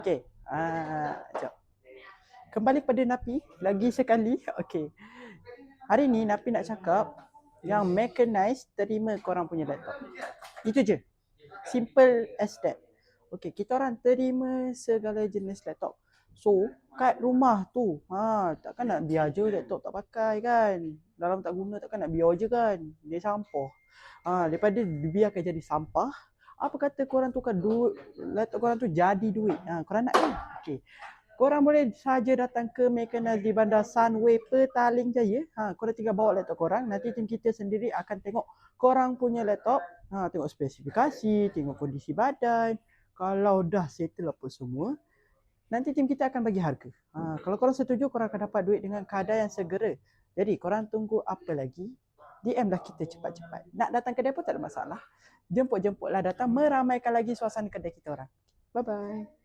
Okey, jap. Kembali kepada Napi lagi sekali. Okey. Hari ni Napi nak cakap yang mechanized terima korang punya laptop. Itu je. Simple as that. Okey, kita orang terima segala jenis laptop. So, kat rumah tu, takkan nak biar je laptop tak pakai kan. Dalam tak guna takkan nak biar je kan. Dia sampah. Daripada dibiarkan jadi sampah, apa kata korang tukar duit, laptop korang tu jadi duit. Korang nak kan? Okey. Korang boleh saja datang ke Mechanized di Bandar Sunway Petaling Jaya. Korang tinggal bawa laptop korang. Nanti tim kita sendiri akan tengok korang punya laptop. Tengok spesifikasi, tengok kondisi badan. Kalau dah settle apa semua, nanti tim kita akan bagi harga. Kalau korang setuju, korang akan dapat duit dengan keadaan yang segera. Jadi korang tunggu apa lagi? DM dah kita cepat-cepat. Nak datang kedai pun tak ada masalah. Jemput-jemputlah datang meramaikan lagi suasana kedai kita orang. Bye-bye.